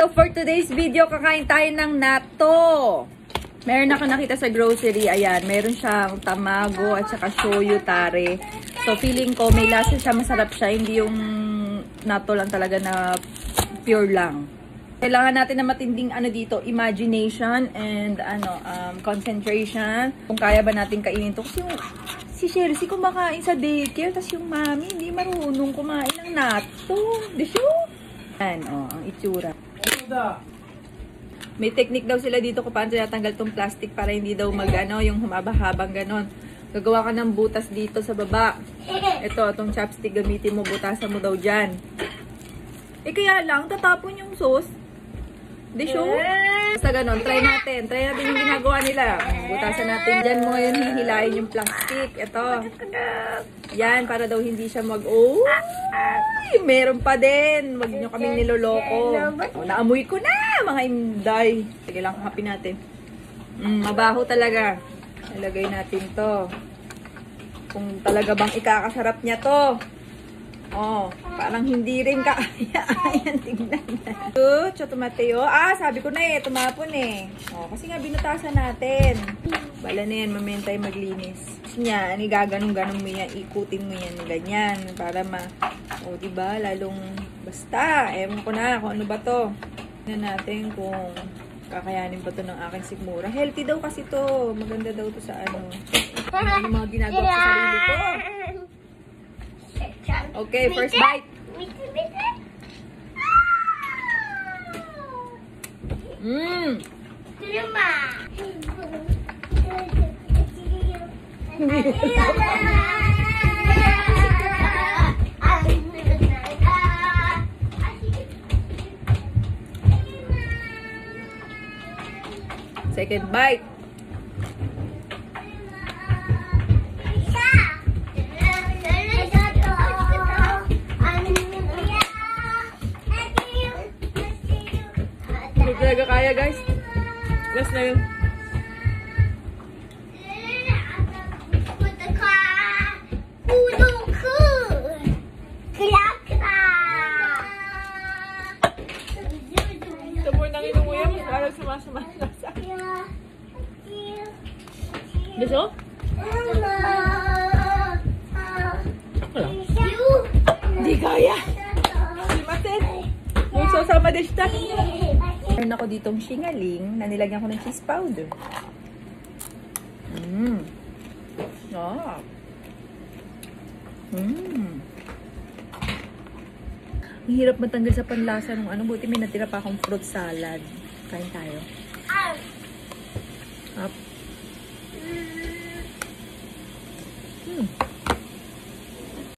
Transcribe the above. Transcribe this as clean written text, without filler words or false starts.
So for today's video, kakain tayo ng natto. Meron ako nakita sa grocery. Ayan, meron siyang tamago at saka shoyu tare. So feeling ko may lasa siya, masarap siya. Hindi yung natto lang talaga na pure lang. Kailangan natin na matinding dito, imagination and concentration. Kung kaya ba natin kainin to. Kasi yung si Chelsea kumakain sa daycare, tapos yung mami hindi marunong kumain ng natto. Di siya? Ayan, ang itsura. May technique daw sila dito kung paano natanggal tong plastic para hindi daw yung humaba-habang ganon. Gagawa ka ng butas dito sa baba. Ito, itong chopstick gamitin mo, butasan mo daw dyan. Kaya lang, tatapon yung sauce. Di sure? Basta ganon, try natin. Try natin yung ginagawa nila. Butasan natin. Dyan mo ngayon hihilayin yung plastic. Ito. Yan, para daw hindi siya Ay, meron pa din. Wag nyo kaming niloloko. Naamoy ko na, mga inday. Sige lang, kapin natin. Mabaho talaga. Nalagay natin to. Kung talaga bang ikakasarap niya to. Parang hindi rin kaya. Ayan, tignan na. Tumateo. Sabi ko na tumapon kasi nga binutasan natin. Bala na yan, mamaya tayo maglinis. Yan, gaganong-ganong mo yan, ikutin mo yan, ganyan. Para diba, lalong, basta, ewan ko na kung ano ba to. Tignan natin kung kakayanin ba to ng aking sigmura. Healthy daw kasi to. Maganda daw to sa yung mga ginagawa sa sarili ko. Okay, first bite. Second bite. Hindi talaga kaya, guys. Last na yun. Sabor nang inunguya mo. Parang sumasamasa. Gusto? Wala. Hindi kaya. Simatin. Muso sama deshita. Meron ako ditong singaling na nilagyan ko ng cheese powder. Ang hirap matanggal sa panlasa ng buti may natira pa akong fruit salad. Kain tayo. Up.